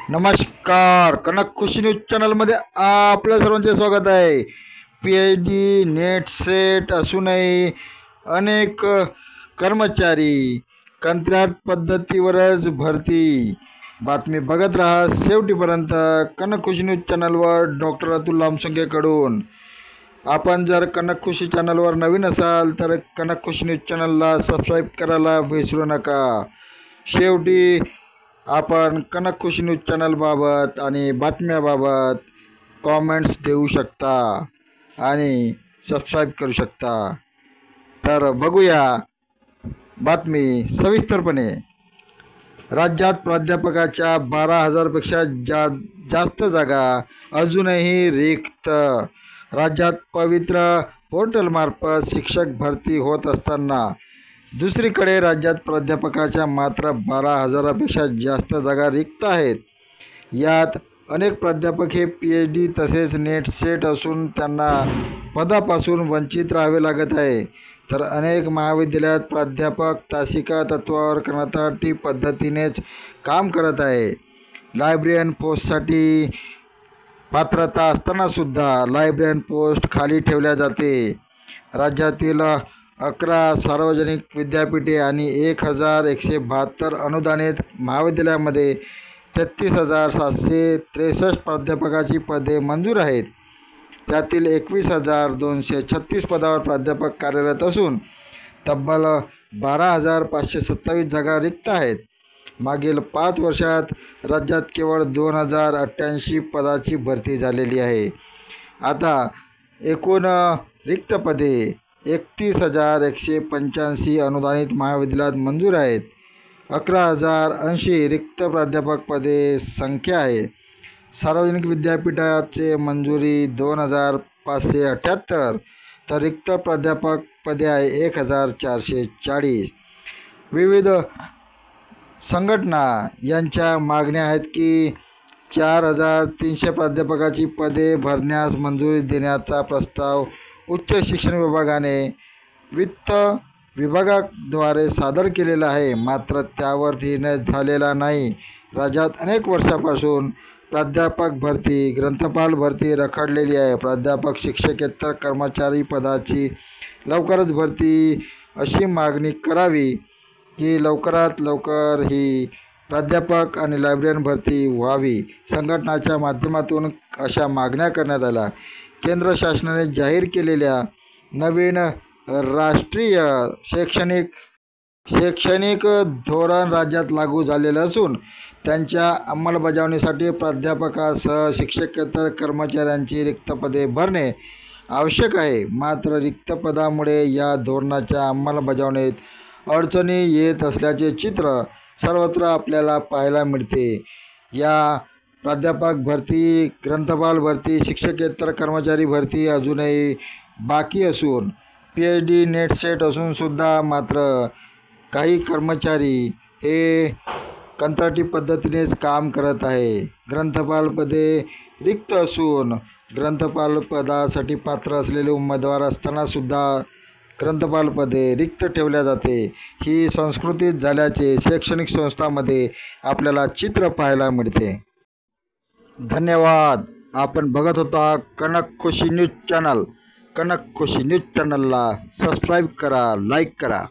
नमस्कार, कनक खुशी न्यूज चॅनलमध्ये आपल्या सर्वांचे स्वागत आहे। PhD नेट सेट असूनही अनेक कर्मचारी कंत्राट पद्धतीवरच भरती। बातमी बघत राहा शेवटीपर्यंत कनक खुशी न्यूज चॅनलवर डॉक्टर अतुल लामसंगेकडून। आपण जर कनक खुशी चॅनलवर नवीन असाल तर कनक खुशी न्यूज चॅनलला सबस्क्राईब करायला विसरू नका। शेवटी आपण कनक खुशी न्यूज चॅनलबाबत आणि बातम्याबाबत कॉमेंट्स देऊ शकता आणि सबस्क्राईब करू शकता। तर बघूया बातमी सविस्तरपणे। राज्यात प्राध्यापकाच्या 12,000पेक्षा जास्त जागा अजूनही रिक्त। राज्यात पवित्र पोर्टलमार्फत शिक्षक भरती होत असताना दुसरीकडे राज्यात प्राध्यापकाच्या मात्र 12,000पेक्षा जास्त जागा रिक्त आहेत। यात अनेक प्राध्यापक हे PhD तसेच नेट सेट असून त्यांना पदापासून वंचित राहावे लागत आहे, तर अनेक महाविद्यालयात प्राध्यापक तासिका तत्वावर कंत्राटी पद्धतीनेच काम करत आहे। लायब्ररीयन पोस्टसाठी पात्रता असतानासुद्धा लायब्ररीयन पोस्ट खाली ठेवल्या जाते। राज्यातील 11 सार्वजनिक विद्यापीठे आणि 1,172 अनुदानित महाविद्यालयामध्ये 33,763 प्राध्यापकाची पदे मंजूर आहेत। त्यातील 21,236 पदावर प्राध्यापक कार्यरत असून तब्बल 12,527 जागा रिक्त आहेत। मागील 5 वर्षात राज्यात केवळ 2,088 पदाची भरती झालेली आहे। आता एकूण रिक्त पदे 31,185 अनुदानित महाविद्यालयात मंजूर आहेत। 11,080 रिक्त प्राध्यापक पदे संख्या आहे। सार्वजनिक विद्यापीठाचे मंजुरी 2,578, तर रिक्त प्राध्यापक पदे आहे 1,440। विविध संघटना यांच्या मागण्या आहेत की 4,300 प्राध्यापकाची पदे भरण्यास मंजुरी देण्याचा प्रस्ताव उच्च शिक्षण विभागाने वित्त विभागाद्वारे सादर केलेला आहे, मात्र त्यावर निर्णय झालेला नाही। राज्यात अनेक वर्षापासून प्राध्यापक भरती, ग्रंथपाल भरती रखडलेली आहे। प्राध्यापक शिक्षकेतर कर्मचारी पदाची लवकरच भरती अशी मागणी करावी की लवकरात लवकर ही प्राध्यापक आणि लायब्ररीयन भरती व्हावी। संघटनाच्या माध्यमातून अशा मागण्या करण्यात आल्या। केंद्र शासनाने जाहीर केलेल्या नवीन राष्ट्रीय शैक्षणिक धोरण राज्यात लागू झालेलं असून त्यांच्या अंमलबजावणीसाठी प्राध्यापकासह शिक्षकेतर कर्मचाऱ्यांची रिक्त पदे भरणे आवश्यक आहे। मात्र रिक्त पदामुळे या धोरणाच्या अंमलबजावणीत अडचणी येत असल्याचे चित्र सर्वत्र आपल्याला पाहायला मिळते। या प्राध्यापक भरती, ग्रंथपाल भरती, शिक्षकेतर कर्मचारी भरती अजूनही बाकी असून PhD नेट सेट असूनसुद्धा मात्र काही कर्मचारी हे कंत्राटी पद्धतीनेच काम करत आहे। ग्रंथपाल पदे रिक्त असून ग्रंथपाल पदासाठी पात्र असलेले उमेदवार असतानासुद्धा ग्रंथपाल पदे रिक्त ठेवल्या जाते। ही संस्कृती झाल्याचे शैक्षणिक संस्थांमध्ये आपल्याला चित्र पाहायला मिळते। धन्यवाद। आपण बघत होता कनक खुशी न्यूज चॅनल। कनक खुशी न्यूज चॅनलला सबस्क्राईब करा, लाईक करा।